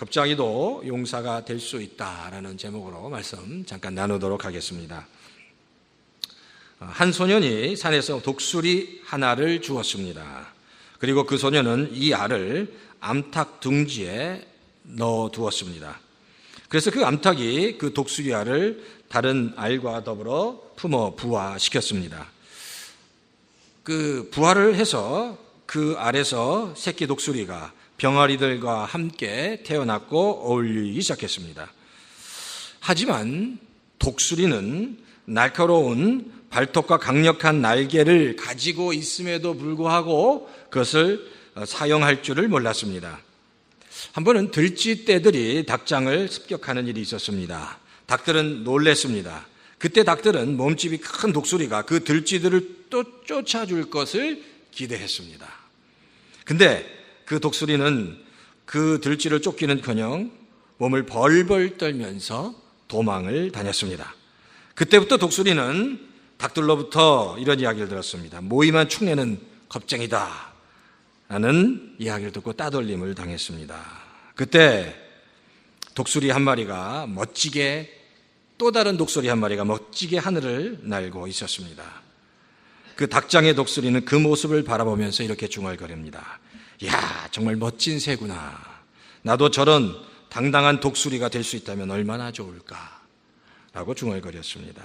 겁쟁이도 용사가 될 수 있다라는 제목으로 말씀 잠깐 나누도록 하겠습니다. 한 소년이 산에서 독수리 하나를 주었습니다. 그리고 그 소년은 이 알을 암탉 둥지에 넣어 두었습니다. 그래서 그 암탉이 그 독수리 알을 다른 알과 더불어 품어 부화시켰습니다. 그 부화를 해서 그 알에서 새끼 독수리가 병아리들과 함께 태어났고 어울리기 시작했습니다. 하지만 독수리는 날카로운 발톱과 강력한 날개를 가지고 있음에도 불구하고 그것을 사용할 줄을 몰랐습니다. 한 번은 들쥐떼들이 닭장을 습격하는 일이 있었습니다. 닭들은 놀랬습니다. 그때 닭들은 몸집이 큰 독수리가 그 들쥐들을 또 쫓아줄 것을 기대했습니다. 근데 그 독수리는 그 들쥐를 쫓기는커녕 몸을 벌벌 떨면서 도망을 다녔습니다. 그때부터 독수리는 닭들로부터 이런 이야기를 들었습니다. 모임한 축내는 겁쟁이다 라는 이야기를 듣고 따돌림을 당했습니다. 그때 독수리 한 마리가 멋지게, 또 다른 독수리 한 마리가 멋지게 하늘을 날고 있었습니다. 그 닭장의 독수리는 그 모습을 바라보면서 이렇게 중얼거립니다. 이야, 정말 멋진 새구나. 나도 저런 당당한 독수리가 될 수 있다면 얼마나 좋을까 라고 중얼거렸습니다.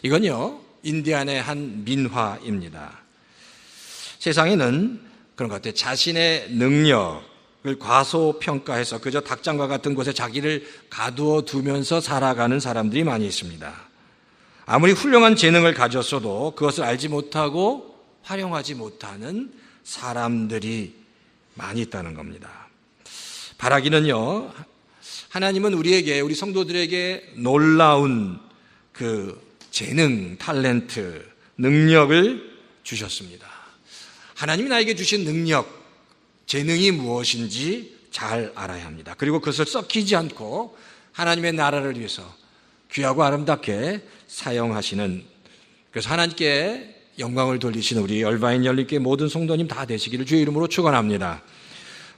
이건요, 인디안의 한 민화입니다. 세상에는 그런 것 같아요. 자신의 능력을 과소평가해서 그저 닭장과 같은 곳에 자기를 가두어 두면서 살아가는 사람들이 많이 있습니다. 아무리 훌륭한 재능을 가졌어도 그것을 알지 못하고 활용하지 못하는 사람들이 많이 있다는 겁니다. 바라기는요, 하나님은 우리 성도들에게 놀라운 그 재능, 탤런트, 능력을 주셨습니다. 하나님이 나에게 주신 능력, 재능이 무엇인지 잘 알아야 합니다. 그리고 그것을 썩히지 않고 하나님의 나라를 위해서 귀하고 아름답게 사용하시는, 그래서 하나님께 영광을 돌리시는 우리 얼바인 열립교회 모든 성도님 다 되시기를 주의 이름으로 축원합니다.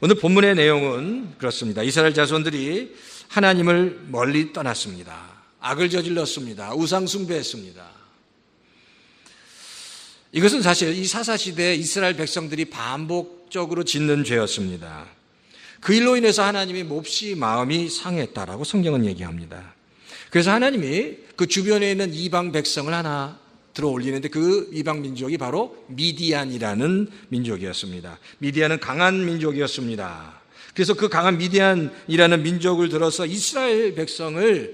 오늘 본문의 내용은 그렇습니다. 이스라엘 자손들이 하나님을 멀리 떠났습니다. 악을 저질렀습니다. 우상 숭배했습니다. 이것은 사실 이 사사시대에 이스라엘 백성들이 반복적으로 짓는 죄였습니다. 그 일로 인해서 하나님이 몹시 마음이 상했다라고 성경은 얘기합니다. 그래서 하나님이 그 주변에 있는 이방 백성을 하나 들어 올리는데 그 이방 민족이 바로 미디안이라는 민족이었습니다. 미디안은 강한 민족이었습니다. 그래서 그 강한 미디안이라는 민족을 들어서 이스라엘 백성이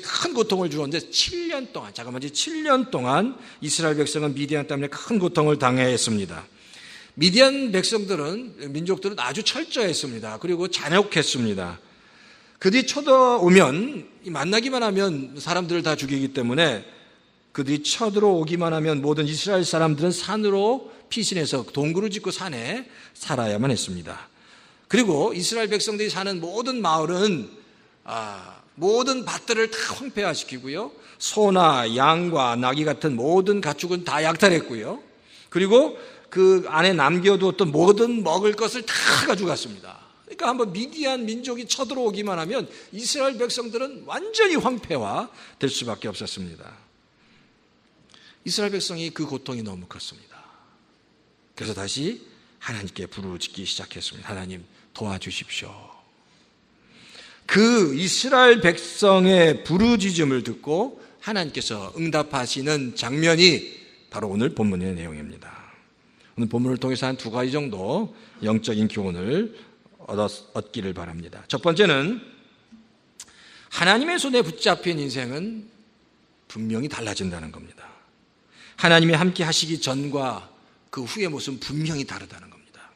큰 고통을 주었는데 7년 동안 이스라엘 백성은 미디안 때문에 큰 고통을 당했습니다. 미디안 민족들은 아주 철저했습니다. 그리고 잔혹했습니다. 그들이 쳐들어오면, 만나기만 하면 사람들을 다 죽이기 때문에 그들이 쳐들어오기만 하면 모든 이스라엘 사람들은 산으로 피신해서 동굴을 짓고 산에 살아야만 했습니다. 그리고 이스라엘 백성들이 사는 모든 마을은 모든 밭들을 다 황폐화시키고요, 소나 양과 나귀 같은 모든 가축은 다 약탈했고요, 그리고 그 안에 남겨두었던 모든 먹을 것을 다 가져갔습니다. 그러니까 한번 미디안 민족이 쳐들어오기만 하면 이스라엘 백성들은 완전히 황폐화될 수밖에 없었습니다. 이스라엘 백성이 그 고통이 너무 컸습니다. 그래서 다시 하나님께 부르짖기 시작했습니다. 하나님 도와주십시오. 그 이스라엘 백성의 부르짖음을 듣고 하나님께서 응답하시는 장면이 바로 오늘 본문의 내용입니다. 오늘 본문을 통해서 한 두 가지 정도 영적인 교훈을 얻기를 바랍니다. 첫 번째는 하나님의 손에 붙잡힌 인생은 분명히 달라진다는 겁니다. 하나님이 함께 하시기 전과 그 후의 모습은 분명히 다르다는 겁니다.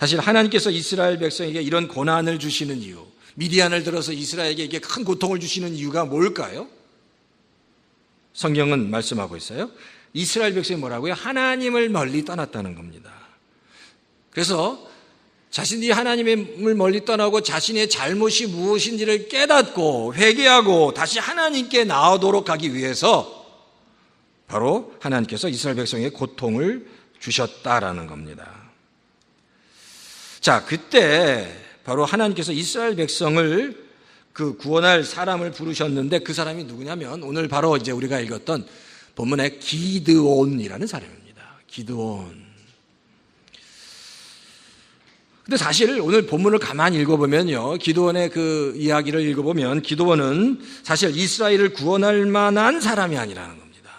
사실 하나님께서 이스라엘 백성에게 이런 고난을 주시는 이유, 미디안을 들어서 이스라엘에게 큰 고통을 주시는 이유가 뭘까요? 성경은 말씀하고 있어요. 이스라엘 백성이 뭐라고요? 하나님을 멀리 떠났다는 겁니다. 그래서 자신이 하나님을 멀리 떠나고 자신의 잘못이 무엇인지를 깨닫고 회개하고 다시 하나님께 나아오도록 하기 위해서 바로 하나님께서 이스라엘 백성에게 고통을 주셨다라는 겁니다. 자, 그때 바로 하나님께서 이스라엘 백성을 그 구원할 사람을 부르셨는데 그 사람이 누구냐면 오늘 바로 이제 우리가 읽었던 본문의 기드온이라는 사람입니다. 기드온. 근데 사실 오늘 본문을 가만히 읽어보면요, 기드온의 그 이야기를 읽어보면 기드온은 사실 이스라엘을 구원할 만한 사람이 아니라는 겁니다.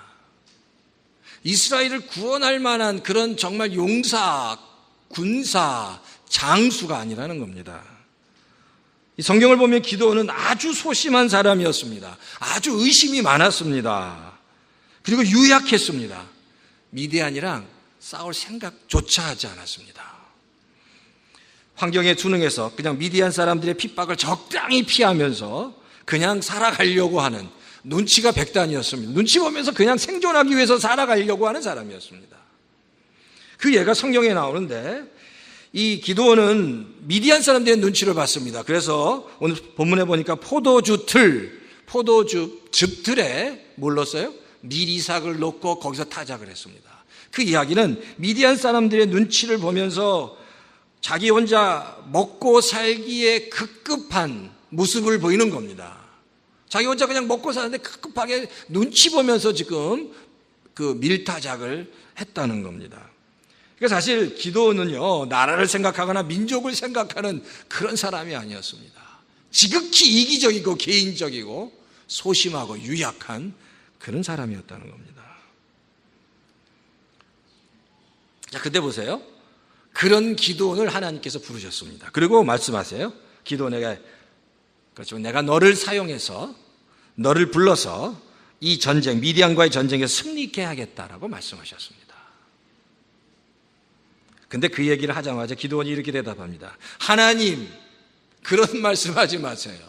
이스라엘을 구원할 만한 그런 정말 용사, 군사, 장수가 아니라는 겁니다. 이 성경을 보면 기드온은 아주 소심한 사람이었습니다. 아주 의심이 많았습니다. 그리고 유약했습니다. 미디안이랑 싸울 생각조차 하지 않았습니다. 환경에 순응해서 그냥 미디안 사람들의 핍박을 적당히 피하면서 그냥 살아가려고 하는 눈치가 백단이었습니다. 눈치 보면서 그냥 생존하기 위해서 살아가려고 하는 사람이었습니다. 그 예가 성경에 나오는데 이 기드온은 미디안 사람들의 눈치를 봤습니다. 그래서 오늘 본문에 보니까 포도즙 들에 뭘 넣었어요? 미리삭을 넣고 거기서 타작을 했습니다. 그 이야기는 미디안 사람들의 눈치를 보면서 자기 혼자 먹고 살기에 급급한 모습을 보이는 겁니다. 자기 혼자 그냥 먹고 사는데 급급하게 눈치 보면서 지금 그 밀타작을 했다는 겁니다. 그러니까 사실 기드온은요, 나라를 생각하거나 민족을 생각하는 그런 사람이 아니었습니다. 지극히 이기적이고 개인적이고 소심하고 유약한 그런 사람이었다는 겁니다. 자, 근데 보세요. 그런 기드온을 하나님께서 부르셨습니다. 그리고 말씀하세요. 기드온에게, 그렇죠, 내가 너를 사용해서 너를 불러서 이 전쟁, 미디안과의 전쟁에 승리케 하겠다라고 말씀하셨습니다. 근데 그 얘기를 하자마자 기드온이 이렇게 대답합니다. 하나님, 그런 말씀하지 마세요.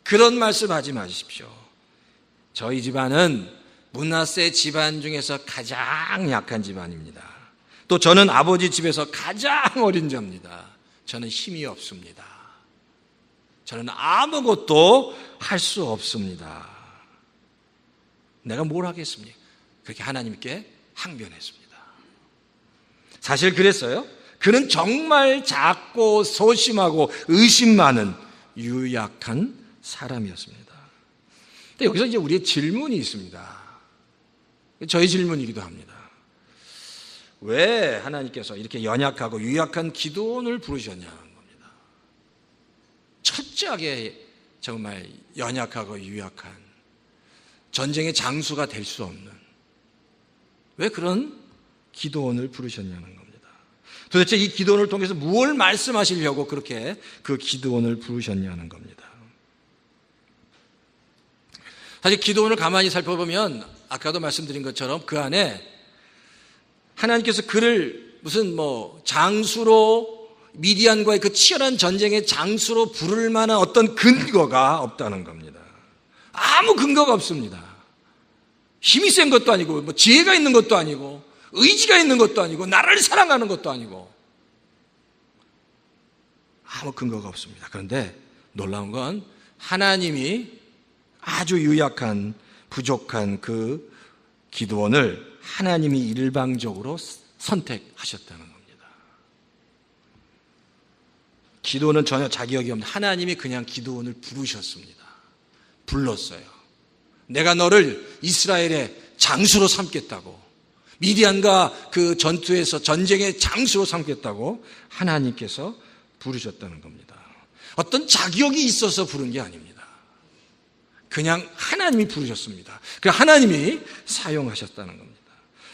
그런 말씀하지 마십시오. 저희 집안은 므낫세 집안 중에서 가장 약한 집안입니다. 또 저는 아버지 집에서 가장 어린 자입니다. 저는 힘이 없습니다. 저는 아무것도 할 수 없습니다. 내가 뭘 하겠습니까? 그렇게 하나님께 항변했습니다. 사실 그랬어요. 그는 정말 작고 소심하고 의심 많은 유약한 사람이었습니다. 근데 여기서 이제 우리의 질문이 있습니다. 저희 질문이기도 합니다. 왜 하나님께서 이렇게 연약하고 유약한 기드온을 부르셨냐는 겁니다. 철저하게 정말 연약하고 유약한 전쟁의 장수가 될 수 없는, 왜 그런 기드온을 부르셨냐는 겁니다. 도대체 이 기드온을 통해서 무엇을 말씀하시려고 그렇게 그 기드온을 부르셨냐는 겁니다. 사실 기드온을 가만히 살펴보면 아까도 말씀드린 것처럼 그 안에 하나님께서 그를 무슨 장수로, 미디안과의 그 치열한 전쟁의 장수로 부를 만한 어떤 근거가 없다는 겁니다. 아무 근거가 없습니다. 힘이 센 것도 아니고, 지혜가 있는 것도 아니고, 의지가 있는 것도 아니고, 나라를 사랑하는 것도 아니고, 아무 근거가 없습니다. 그런데 놀라운 건 하나님이 아주 유약한, 부족한 그 기드온을 하나님이 일방적으로 선택하셨다는 겁니다. 기드온은 전혀 자격이 없는, 하나님이 그냥 기드온을 부르셨습니다. 불렀어요. 내가 너를 이스라엘의 장수로 삼겠다고, 미디안과 그 전투에서 전쟁의 장수로 삼겠다고 하나님께서 부르셨다는 겁니다. 어떤 자격이 있어서 부른 게 아닙니다. 그냥 하나님이 부르셨습니다. 그 하나님이 사용하셨다는 겁니다.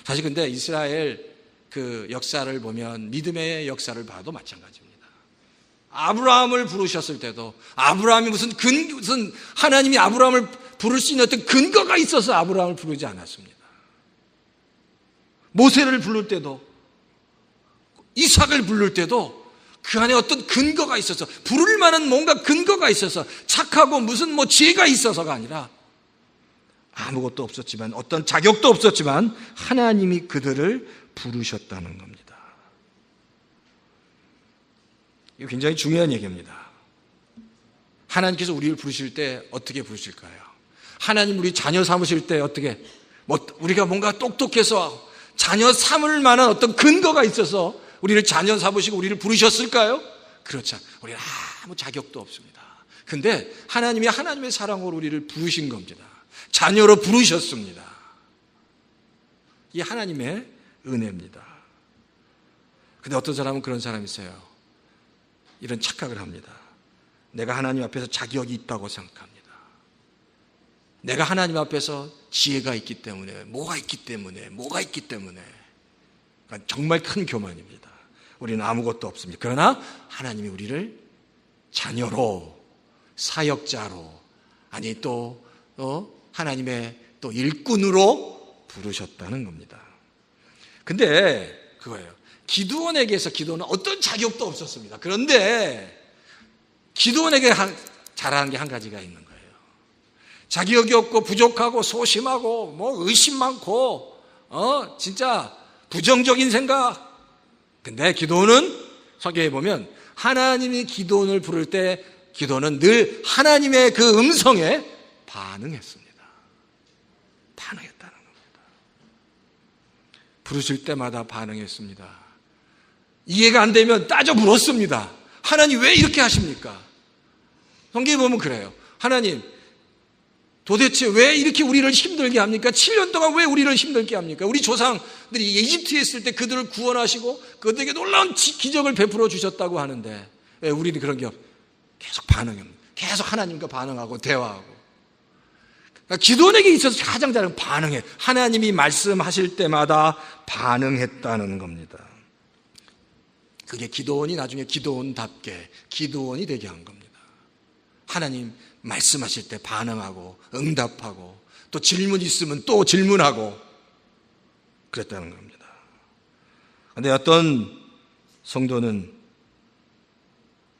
사실 근데 이스라엘 그 역사를 보면, 믿음의 역사를 봐도 마찬가지입니다. 아브라함을 부르셨을 때도 아브라함이 무슨 하나님이 아브라함을 부를 수 있는 어떤 근거가 있어서 아브라함을 부르지 않았습니다. 모세를 부를 때도, 이삭을 부를 때도 그 안에 어떤 근거가 있어서, 부를 만한 뭔가 근거가 있어서, 착하고 무슨 지혜가 있어서가 아니라 아무것도 없었지만, 어떤 자격도 없었지만 하나님이 그들을 부르셨다는 겁니다. 이거 굉장히 중요한 얘기입니다. 하나님께서 우리를 부르실 때 어떻게 부르실까요? 하나님 우리 자녀 삼으실 때 어떻게, 우리가 뭔가 똑똑해서 자녀 삼을 만한 어떤 근거가 있어서 우리를 자녀 삼으시고 우리를 부르셨을까요? 그렇죠. 우리는 아무 자격도 없습니다. 근데 하나님이 하나님의 사랑으로 우리를 부르신 겁니다. 자녀로 부르셨습니다. 이 하나님의 은혜입니다. 근데 어떤 사람은 그런 사람이 있어요. 이런 착각을 합니다. 내가 하나님 앞에서 자격이 있다고 생각합니다. 내가 하나님 앞에서 지혜가 있기 때문에, 뭐가 있기 때문에. 그러니까 정말 큰 교만입니다. 우리는 아무것도 없습니다. 그러나 하나님이 우리를 자녀로, 사역자로, 아니 또 하나님의 또 일꾼으로 부르셨다는 겁니다. 근데 그거예요. 기드온에게서 기드온은 어떤 자격도 없었습니다. 그런데 기드온에게 잘하는 게 한 가지가 있는 거예요. 자격이 없고 부족하고 소심하고 뭐 의심 많고 진짜 부정적인 생각. 근데 기드온은 성경에 보면 하나님이 기드온을 부를 때 기드온은 늘 하나님의 그 음성에 반응했습니다. 반응했다는 겁니다. 부르실 때마다 반응했습니다. 이해가 안 되면 따져 물었습니다. 하나님 왜 이렇게 하십니까? 성경에 보면 그래요. 하나님 도대체 왜 이렇게 우리를 힘들게 합니까? 7년 동안 왜 우리를 힘들게 합니까? 우리 조상들이 이집트에 있을 때 그들을 구원하시고 그들에게 놀라운 기적을 베풀어 주셨다고 하는데 왜 우리는 그런 게 계속 반응합니다. 계속 하나님과 반응하고 대화하고. 그러니까 기도원에게 있어서 가장 잘하는 반응해. 하나님이 말씀하실 때마다 반응했다는 겁니다. 그게 기도원이 나중에 기도원답게 기도원이 되게 한 겁니다. 하나님 말씀하실 때 반응하고 응답하고 또 질문 있으면 또 질문하고 그랬다는 겁니다. 그런데 어떤 성도는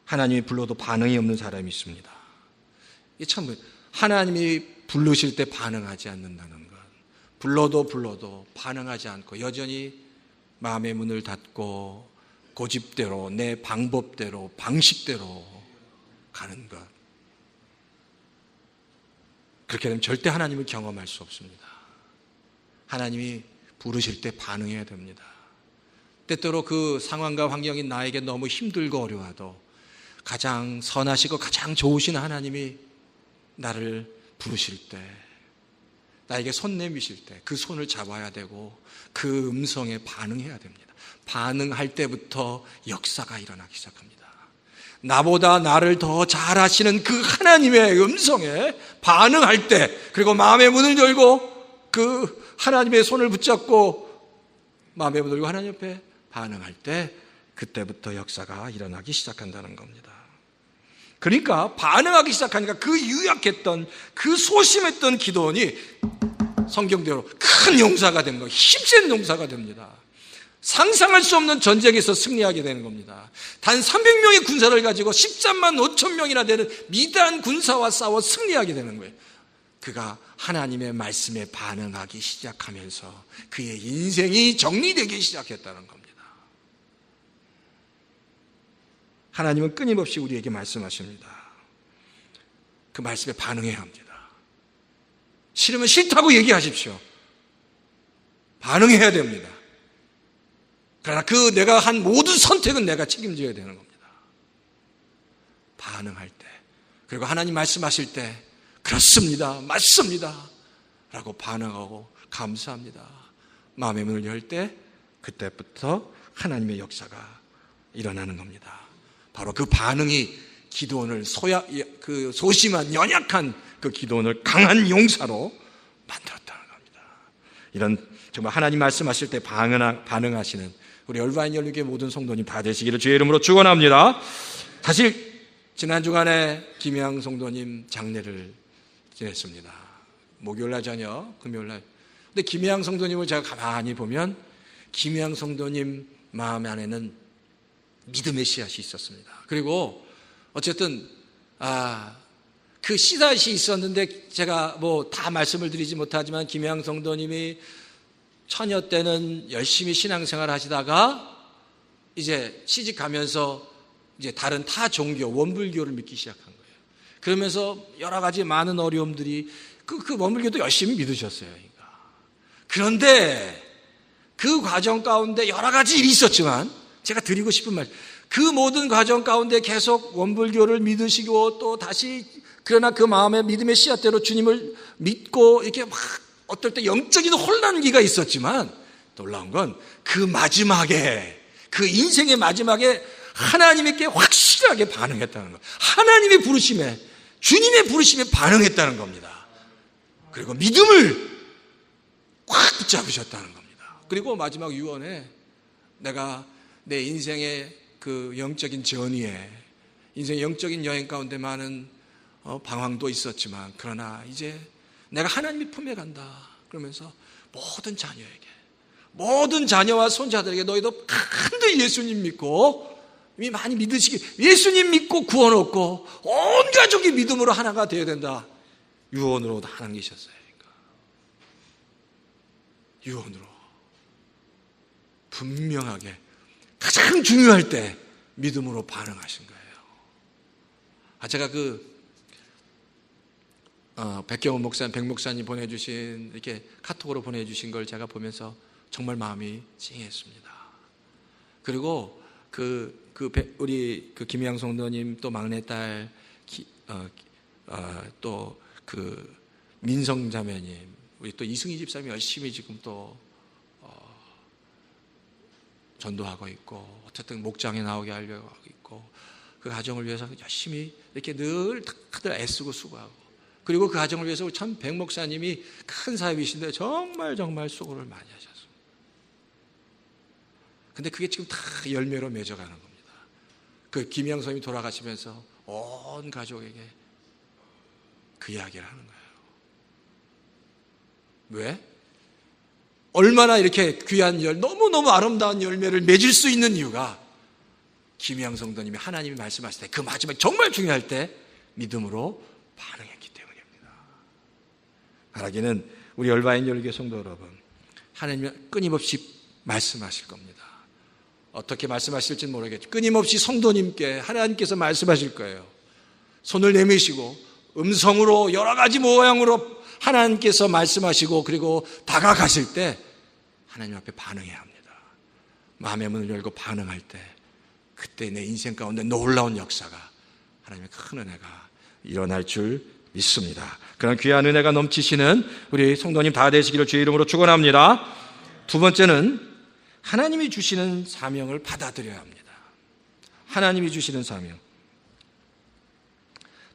하나님이 불러도 반응이 없는 사람이 있습니다. 이게 참 하나님이 부르실 때 반응하지 않는다는 것. 불러도 반응하지 않고 여전히 마음의 문을 닫고 고집대로 내 방법대로 방식대로 가는 것. 그렇게 되면 절대 하나님을 경험할 수 없습니다. 하나님이 부르실 때 반응해야 됩니다. 때때로 그 상황과 환경이 나에게 너무 힘들고 어려워도 가장 선하시고 가장 좋으신 하나님이 나를 부르실 때, 나에게 손 내미실 때 그 손을 잡아야 되고 그 음성에 반응해야 됩니다. 반응할 때부터 역사가 일어나기 시작합니다. 나보다 나를 더 잘하시는 그 하나님의 음성에 반응할 때, 그리고 마음의 문을 열고 그 하나님의 손을 붙잡고 마음의 문을 열고 하나님 옆에 반응할 때 그때부터 역사가 일어나기 시작한다는 겁니다. 그러니까 반응하기 시작하니까 그 유약했던 그 소심했던 기도원이 성경대로 큰 용사가 된 거예요. 힘센 용사가 됩니다. 상상할 수 없는 전쟁에서 승리하게 되는 겁니다. 단 300명의 군사를 가지고 13만 5천 명이나 되는 미단 군사와 싸워 승리하게 되는 거예요. 그가 하나님의 말씀에 반응하기 시작하면서 그의 인생이 정리되기 시작했다는 겁니다. 하나님은 끊임없이 우리에게 말씀하십니다. 그 말씀에 반응해야 합니다. 싫으면 싫다고 얘기하십시오. 반응해야 됩니다. 그러나 그 내가 한 모든 선택은 내가 책임져야 되는 겁니다. 반응할 때, 그리고 하나님 말씀하실 때 그렇습니다, 맞습니다 라고 반응하고 감사합니다. 마음의 문을 열 때 그때부터 하나님의 역사가 일어나는 겁니다. 바로 그 반응이 기드온을 그 소심한 연약한 그 기드온을 강한 용사로 만들었다는 겁니다. 이런 정말 하나님 말씀하실 때 반응하시는 우리 얼바인 연립교회 모든 성도님 다 되시기를 주의 이름으로 축원합니다. 사실 지난 주간에 김양 성도님 장례를 지냈습니다. 목요일날 저녁, 금요일날. 근데 김양 성도님을 제가 가만히 보면 김양 성도님 마음 안에는 믿음의 씨앗이 있었습니다. 그리고 어쨌든 그 씨앗이 있었는데 제가 뭐 다 말씀을 드리지 못하지만 김양 성도님이 처녀 때는 열심히 신앙생활을 하시다가 이제 시집 가면서 이제 다른 타 종교, 원불교를 믿기 시작한 거예요. 그러면서 여러 가지 많은 어려움들이 그 원불교도 열심히 믿으셨어요. 그런데 그 과정 가운데 여러 가지 일이 있었지만 제가 드리고 싶은 말, 그 모든 과정 가운데 계속 원불교를 믿으시고 또 다시 그러나 그 마음의 믿음의 씨앗대로 주님을 믿고 이렇게 막 어떨 때 영적인 혼란기가 있었지만 놀라운 건 그 마지막에, 그 인생의 마지막에 하나님께 확실하게 반응했다는 것. 하나님의 부르심에, 주님의 부르심에 반응했다는 겁니다. 그리고 믿음을 확 붙잡으셨다는 겁니다. 그리고 마지막 유언에 내가 내 인생의 그 영적인 전의에, 인생의 영적인 여행 가운데 많은 방황도 있었지만 그러나 이제 내가 하나님의 품에 간다 그러면서 모든 자녀에게, 모든 자녀와 손자들에게 너희도 간절히 예수님 믿고 이미 많이 믿으시기, 예수님 믿고 구원 얻고 온 가족이 믿음으로 하나가 되어야 된다. 유언으로 남기셨어요. 유언으로 분명하게 가장 중요할 때 믿음으로 반응하신 거예요. 제가 백경원 목사님, 백 목사님 보내주신, 이렇게 카톡으로 보내주신 걸 제가 보면서 정말 마음이 찡했습니다. 그리고 우리 김희양 성도님, 또 막내딸, 또 민성 자매님, 우리 또 이승희 집사님이 열심히 지금 또 전도하고 있고, 어쨌든 목장에 나오게 하려고 하고 있고, 그 가정을 위해서 열심히 이렇게 늘 다들 애쓰고 수고하고, 그리고 그 가정을 위해서 참 백 목사님이 큰 사역이신데 정말 수고를 많이 하셨습니다. 근데 그게 지금 다 열매로 맺어가는 겁니다. 그 김영 선생님이 돌아가시면서 온 가족에게 그 이야기를 하는 거예요. 왜? 얼마나 이렇게 귀한 너무너무 아름다운 열매를 맺을 수 있는 이유가 김희양 성도님이 하나님이 말씀하실 때 그 마지막 정말 중요할 때 믿음으로 반응했기 때문입니다. 바라기는 우리 열바인 열교 성도 여러분, 하나님이 끊임없이 말씀하실 겁니다. 어떻게 말씀하실지는 모르겠지만 끊임없이 성도님께 하나님께서 말씀하실 거예요. 손을 내미시고 음성으로 여러 가지 모양으로 하나님께서 말씀하시고, 그리고 다가가실 때 하나님 앞에 반응해야 합니다. 마음의 문을 열고 반응할 때, 그때 내 인생 가운데 놀라운 역사가, 하나님의 큰 은혜가 일어날 줄 믿습니다. 그런 귀한 은혜가 넘치시는 우리 성도님 다 되시기를 주의 이름으로 축원합니다. 두 번째는 하나님이 주시는 사명을 받아들여야 합니다. 하나님이 주시는 사명.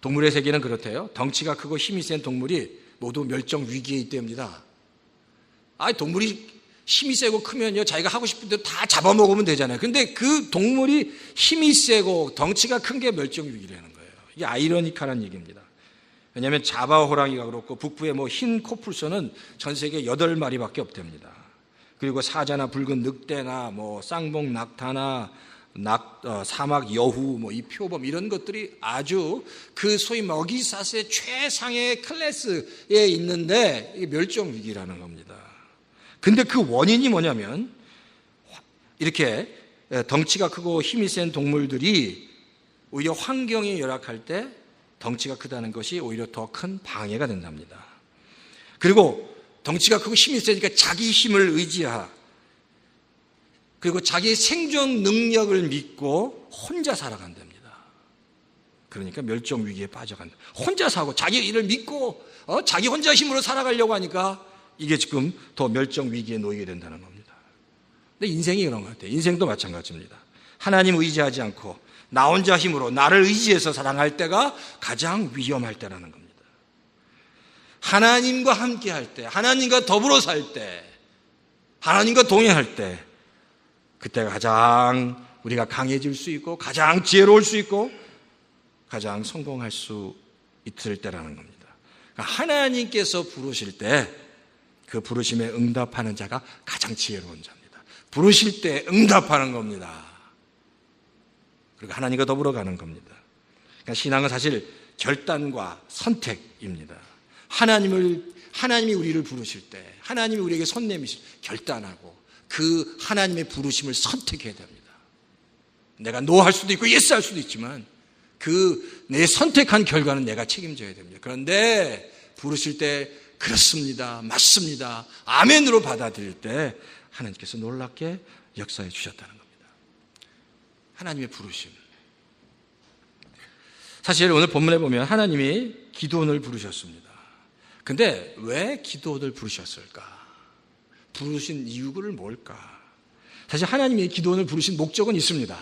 동물의 세계는 그렇대요. 덩치가 크고 힘이 센 동물이 모두 멸종 위기에 있답니다. 동물이 힘이 세고 크면요, 자기가 하고 싶은 대로 다 잡아먹으면 되잖아요. 근데 그 동물이 힘이 세고 덩치가 큰 게 멸종 위기라는 거예요. 이게 아이러니컬한 얘기입니다. 왜냐하면 자바 호랑이가 그렇고 북부의 흰 코뿔소는 전 세계 8마리밖에 없답니다. 그리고 사자나 붉은 늑대나 쌍봉 낙타나 사막 여후, 이 표범, 이런 것들이 아주 그 소위 먹이사슬의 최상의 클래스에 있는데 이게 멸종 위기라는 겁니다. 근데 그 원인이 뭐냐면, 이렇게 덩치가 크고 힘이 센 동물들이 오히려 환경이 열악할 때 덩치가 크다는 것이 오히려 더 큰 방해가 된답니다. 그리고 덩치가 크고 힘이 세니까 자기 힘을 의지하, 그리고 자기의 생존 능력을 믿고 혼자 살아간답니다. 그러니까 멸종 위기에 빠져간다. 혼자 사고 자기 일을 믿고 자기 혼자 힘으로 살아가려고 하니까 이게 지금 더 멸종 위기에 놓이게 된다는 겁니다. 근데 인생이 그런 것 같아요. 인생도 마찬가지입니다. 하나님 의지하지 않고 나 혼자 힘으로 나를 의지해서 살아갈 때가 가장 위험할 때라는 겁니다. 하나님과 함께 할 때, 하나님과 더불어 살 때, 하나님과 동행할 때, 그때가 가장 우리가 강해질 수 있고 가장 지혜로울 수 있고 가장 성공할 수 있을 때라는 겁니다. 그러니까 하나님께서 부르실 때 그 부르심에 응답하는 자가 가장 지혜로운 자입니다. 부르실 때 응답하는 겁니다. 그리고 하나님과 더불어 가는 겁니다. 그러니까 신앙은 사실 결단과 선택입니다. 하나님이 우리를 부르실 때, 하나님이 우리에게 손 내미실 때 결단하고 그 하나님의 부르심을 선택해야 됩니다. 내가 노 할 수도 있고 예스 할 수도 있지만 내 선택한 결과는 내가 책임져야 됩니다. 그런데 부르실 때 그렇습니다, 맞습니다, 아멘으로 받아들일 때 하나님께서 놀랍게 역사해 주셨다는 겁니다. 하나님의 부르심. 사실 오늘 본문에 보면 하나님이 기드온을 부르셨습니다. 근데 왜 기드온을 부르셨을까? 부르신 이유를 뭘까? 사실 하나님이 기드온을 부르신 목적은 있습니다.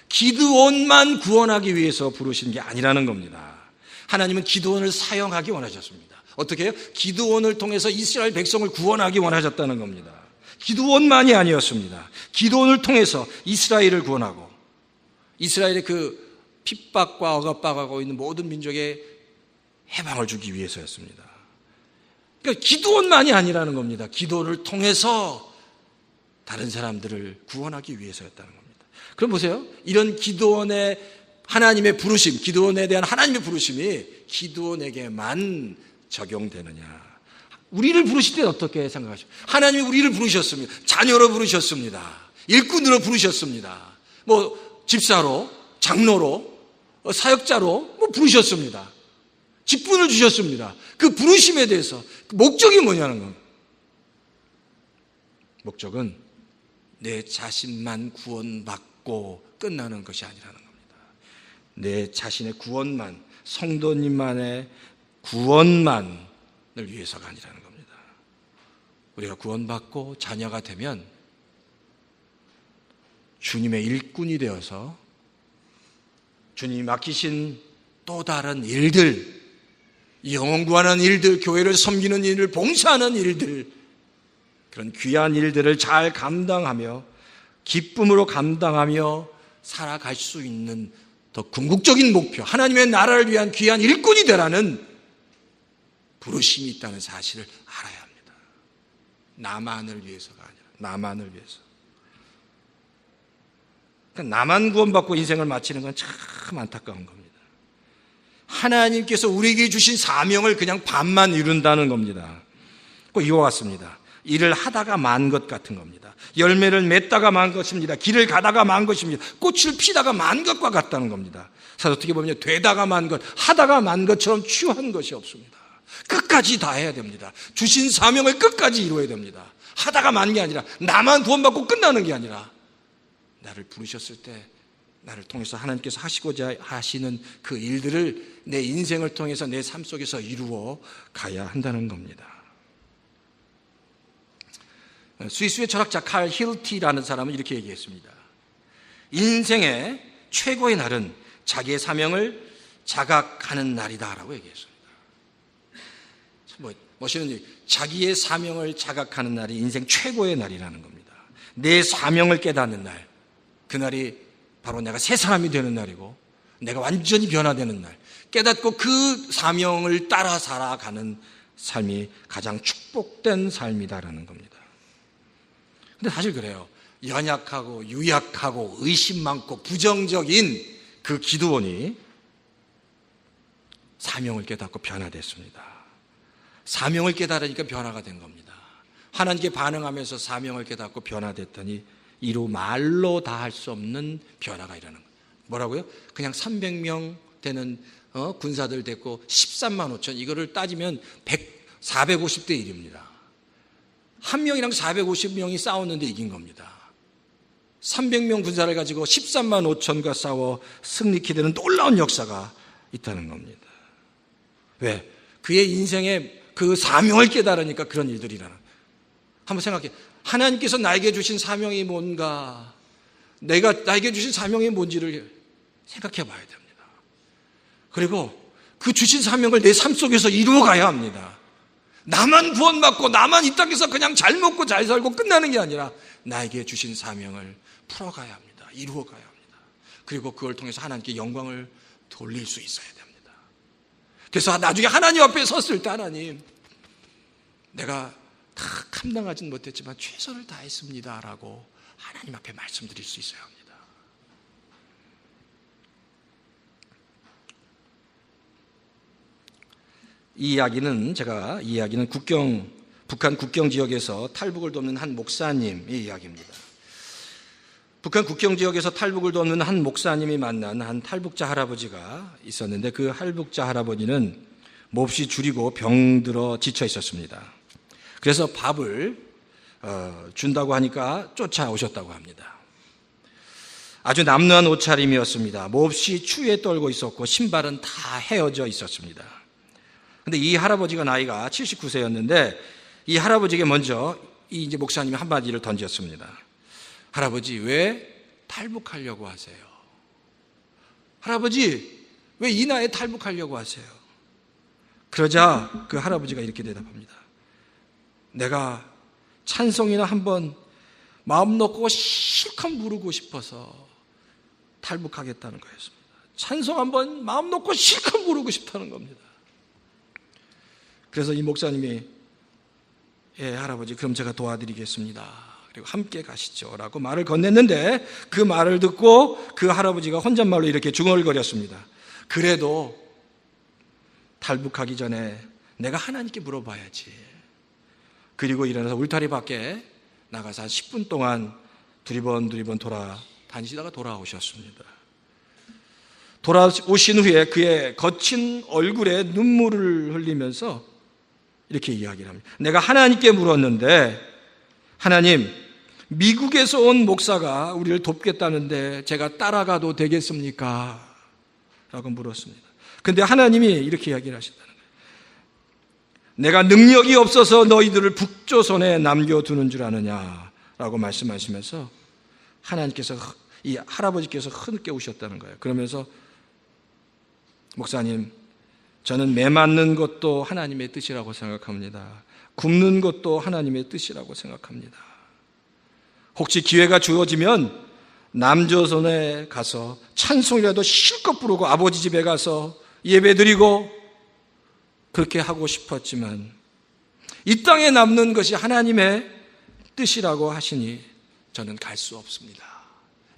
기드온만 구원하기 위해서 부르신 게 아니라는 겁니다. 하나님은 기드온을 사용하기 원하셨습니다. 어떻게 해요? 기드온을 통해서 이스라엘 백성을 구원하기 원하셨다는 겁니다. 기드온만이 아니었습니다. 기드온을 통해서 이스라엘을 구원하고 이스라엘의 그 핍박과 억압당하고 있는 모든 민족에 해방을 주기 위해서였습니다. 그러니까 기드온만이 아니라는 겁니다. 기드온을 통해서 다른 사람들을 구원하기 위해서였다는 겁니다. 그럼 보세요. 이런 기드온의 하나님의 부르심, 기드온에 대한 하나님의 부르심이 기드온에게만 적용되느냐? 우리를 부르실 때는 어떻게 생각하십니까? 하나님이 우리를 부르셨습니다. 자녀로 부르셨습니다. 일꾼으로 부르셨습니다. 집사로, 장로로, 사역자로 부르셨습니다. 직분을 주셨습니다. 그 부르심에 대해서 목적이 뭐냐는 겁니다. 목적은 내 자신만 구원받고 끝나는 것이 아니라는 겁니다. 내 자신의 구원만, 성도님만의 구원만을 위해서가 아니라는 겁니다. 우리가 구원받고 자녀가 되면 주님의 일꾼이 되어서 주님이 맡기신 또 다른 일들, 영혼 구하는 일들, 교회를 섬기는 일들, 봉사하는 일들, 그런 귀한 일들을 잘 감당하며 기쁨으로 감당하며 살아갈 수 있는 더 궁극적인 목표, 하나님의 나라를 위한 귀한 일꾼이 되라는 부르심이 있다는 사실을 알아야 합니다. 나만을 위해서가 아니라 나만을 위해서. 그러니까 나만 구원받고 인생을 마치는 건 참 안타까운 겁니다. 하나님께서 우리에게 주신 사명을 그냥 반만 이룬다는 겁니다. 꼭 이와 같습니다. 일을 하다가 만 것 같은 겁니다. 열매를 맺다가 만 것입니다. 길을 가다가 만 것입니다. 꽃을 피다가 만 것과 같다는 겁니다. 사실 어떻게 보면 되다가 만 것, 하다가 만 것처럼 취한 것이 없습니다. 끝까지 다 해야 됩니다. 주신 사명을 끝까지 이루어야 됩니다. 하다가 만 게 아니라 나만 구원받고 끝나는 게 아니라 나를 부르셨을 때 나를 통해서 하나님께서 하시고자 하시는 그 일들을 내 인생을 통해서 내 삶 속에서 이루어 가야 한다는 겁니다. 스위스의 철학자 칼 힐티라는 사람은 이렇게 얘기했습니다. 인생의 최고의 날은 자기의 사명을 자각하는 날이다라고 얘기했습니다. 멋있는 얘기. 자기의 사명을 자각하는 날이 인생 최고의 날이라는 겁니다. 내 사명을 깨닫는 날, 그날이 바로 내가 새 사람이 되는 날이고 내가 완전히 변화되는 날, 깨닫고 그 사명을 따라 살아가는 삶이 가장 축복된 삶이다라는 겁니다. 근데 사실 그래요. 연약하고 유약하고 의심 많고 부정적인 그 기드온이 사명을 깨닫고 변화됐습니다. 사명을 깨달으니까 변화가 된 겁니다. 하나님께 반응하면서 사명을 깨닫고 변화됐더니 이루 말로 다 할 수 없는 변화가 일어나는 거예요. 뭐라고요? 그냥 300명 되는 군사들 됐고 13만 5천, 이거를 따지면 450대 1입니다. 한 명이랑 450명이 싸웠는데 이긴 겁니다. 300명 군사를 가지고 13만 5천과 싸워 승리케 되는 놀라운 역사가 있다는 겁니다. 왜? 그의 인생에 그 사명을 깨달으니까 그런 일들이 일어나는 거예요. 한번 생각해. 하나님께서 나에게 주신 사명이 뭔가, 내가 나에게 주신 사명이 뭔지를 생각해 봐야 됩니다. 그리고 그 주신 사명을 내 삶 속에서 이루어가야 합니다. 나만 구원받고 나만 이 땅에서 그냥 잘 먹고 잘 살고 끝나는 게 아니라 나에게 주신 사명을 풀어가야 합니다. 이루어가야 합니다. 그리고 그걸 통해서 하나님께 영광을 돌릴 수 있어야 됩니다. 그래서 나중에 하나님 앞에 섰을 때 하나님, 내가 다 감당하진 못했지만 최선을 다했습니다 라고 하나님 앞에 말씀드릴 수 있어야 합니다. 이 이야기는 북한 국경 지역에서 탈북을 돕는 한 목사님의 이야기입니다. 북한 국경 지역에서 탈북을 돕는 한 목사님이 만난 한 탈북자 할아버지가 있었는데 그 탈북자 할아버지는 몹시 줄이고 병들어 지쳐 있었습니다. 그래서 밥을 준다고 하니까 쫓아오셨다고 합니다. 아주 남루한 옷차림이었습니다. 몹시 추위에 떨고 있었고 신발은 다 헤어져 있었습니다. 근데 이 할아버지가 나이가 79세였는데 이 할아버지에게 먼저 이제 목사님이 한마디를 던졌습니다. 할아버지, 왜 탈북하려고 하세요? 할아버지, 왜 이 나이에 탈북하려고 하세요? 그러자 그 할아버지가 이렇게 대답합니다. 내가 찬송이나 한번 마음 놓고 실컷 부르고 싶어서 탈북하겠다는 거였습니다. 찬송 한번 마음 놓고 실컷 부르고 싶다는 겁니다. 그래서 이 목사님이 할아버지, 그럼 제가 도와드리겠습니다. 그리고 함께 가시죠 라고 말을 건넸는데 그 말을 듣고 그 할아버지가 혼잣말로 이렇게 중얼거렸습니다. 그래도 탈북하기 전에 내가 하나님께 물어봐야지. 그리고 일어나서 울타리 밖에 나가서 한 10분 동안 두리번 다니시다가 돌아오셨습니다. 돌아오신 후에 그의 거친 얼굴에 눈물을 흘리면서 이렇게 이야기를 합니다. 내가 하나님께 물었는데, 하나님, 미국에서 온 목사가 우리를 돕겠다는데 제가 따라가도 되겠습니까? 라고 물었습니다. 근데 하나님이 이렇게 이야기를 하신다는 거예요. 내가 능력이 없어서 너희들을 북조선에 남겨두는 줄 아느냐? 라고 말씀하시면서 하나님께서, 이 할아버지께서 흐느껴 우셨다는 거예요. 그러면서 목사님, 저는 매 맞는 것도 하나님의 뜻이라고 생각합니다. 굶는 것도 하나님의 뜻이라고 생각합니다. 혹시 기회가 주어지면 남조선에 가서 찬송이라도 실컷 부르고 아버지 집에 가서 예배드리고 그렇게 하고 싶었지만 이 땅에 남는 것이 하나님의 뜻이라고 하시니 저는 갈 수 없습니다.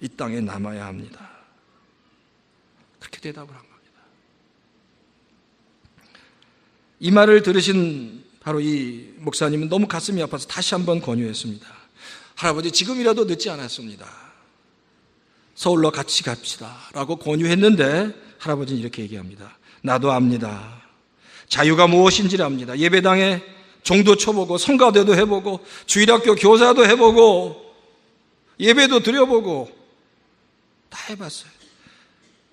이 땅에 남아야 합니다. 그렇게 대답을 한 겁니다. 이 말을 들으신 바로 이 목사님은 너무 가슴이 아파서 다시 한번 권유했습니다. 할아버지, 지금이라도 늦지 않았습니다. 서울로 같이 갑시다 라고 권유했는데 할아버지는 이렇게 얘기합니다. 나도 압니다. 자유가 무엇인지를 압니다. 예배당에 종도 쳐보고 성가대도 해보고 주일학교 교사도 해보고 예배도 드려보고 다 해봤어요.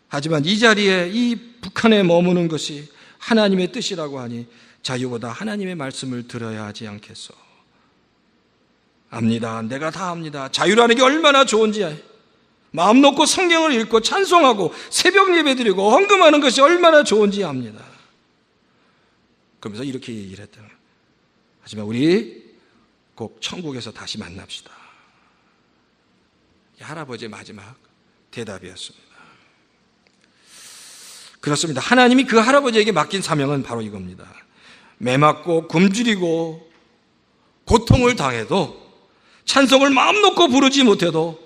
하지만 이 자리에 이 북한에 머무는 것이 하나님의 뜻이라고 하니 자유보다 하나님의 말씀을 들어야 하지 않겠소. 압니다. 내가 다 압니다. 자유라는 게 얼마나 좋은지, 마음 놓고 성경을 읽고 찬송하고 새벽 예배드리고 헌금하는 것이 얼마나 좋은지 압니다. 그러면서 이렇게 얘기를 했다는 거예요. 하지만 우리 꼭 천국에서 다시 만납시다. 할아버지의 마지막 대답이었습니다. 그렇습니다. 하나님이 그 할아버지에게 맡긴 사명은 바로 이겁니다. 매맞고 굶주리고 고통을 당해도 찬송을 마음 놓고 부르지 못해도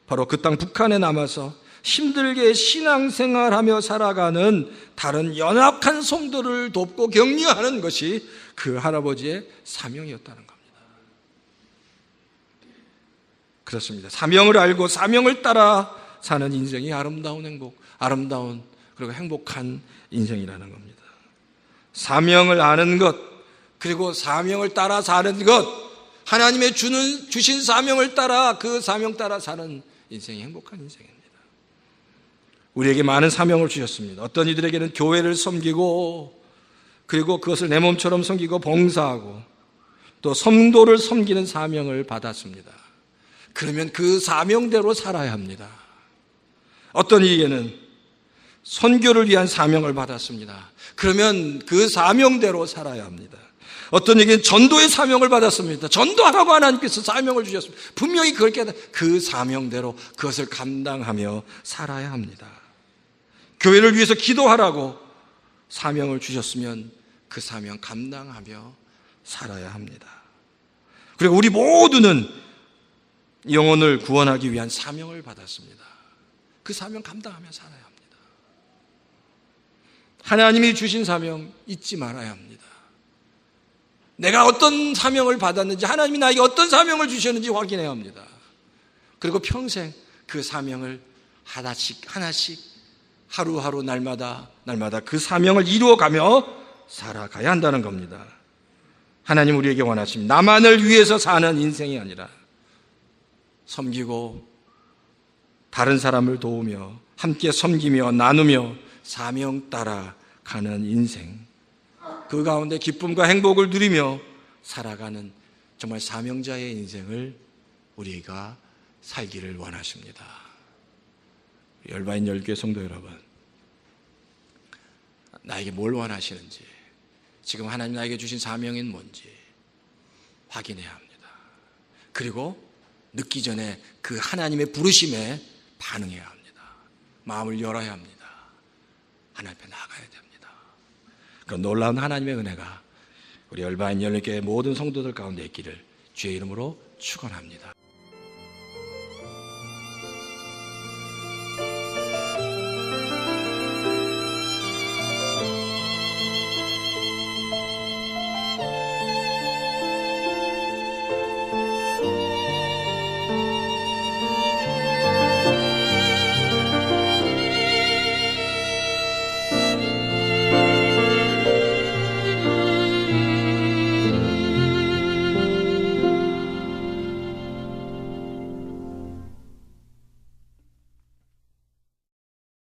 바로 그 땅 북한에 남아서 힘들게 신앙생활하며 살아가는 다른 연약한 성도를 돕고 격려하는 것이 그 할아버지의 사명이었다는 겁니다. 그렇습니다. 사명을 알고 사명을 따라 사는 인생이 아름다운 행복, 아름다운 그리고 행복한 인생이라는 겁니다. 사명을 아는 것, 그리고 사명을 따라 사는 것, 하나님의 주신 사명을 따라 그 사명 따라 사는 인생이 행복한 인생입니다. 우리에게 많은 사명을 주셨습니다. 어떤 이들에게는 교회를 섬기고 그리고 그것을 내 몸처럼 섬기고 봉사하고 또 성도를 섬기는 사명을 받았습니다. 그러면 그 사명대로 살아야 합니다. 어떤 이에게는 선교를 위한 사명을 받았습니다. 그러면 그 사명대로 살아야 합니다. 어떤 이에게는 전도의 사명을 받았습니다. 전도하라고 하나님께서 사명을 주셨습니다. 분명히 그 사명대로 그것을 감당하며 살아야 합니다. 교회를 위해서 기도하라고 사명을 주셨으면 그 사명 감당하며 살아야 합니다. 그리고 우리 모두는 영혼을 구원하기 위한 사명을 받았습니다. 그 사명 감당하며 살아야 합니다. 하나님이 주신 사명 잊지 말아야 합니다. 내가 어떤 사명을 받았는지, 하나님이 나에게 어떤 사명을 주셨는지 확인해야 합니다. 그리고 평생 그 사명을 하나씩 하루하루 날마다 그 사명을 이루어가며 살아가야 한다는 겁니다. 하나님 우리에게 원하십니다. 나만을 위해서 사는 인생이 아니라 섬기고 다른 사람을 도우며 함께 섬기며 나누며 사명 따라 가는 인생, 그 가운데 기쁨과 행복을 누리며 살아가는 정말 사명자의 인생을 우리가 살기를 원하십니다. 열바인 열교회 성도 여러분, 나에게 뭘 원하시는지, 지금 하나님 나에게 주신 사명은 뭔지 확인해야 합니다. 그리고 늦기 전에 그 하나님의 부르심에 반응해야 합니다. 마음을 열어야 합니다. 하나님 앞에 나가야 됩니다. 그 놀라운 하나님의 은혜가 우리 열바인 열교회 모든 성도들 가운데 있기를 주의 이름으로 축원합니다.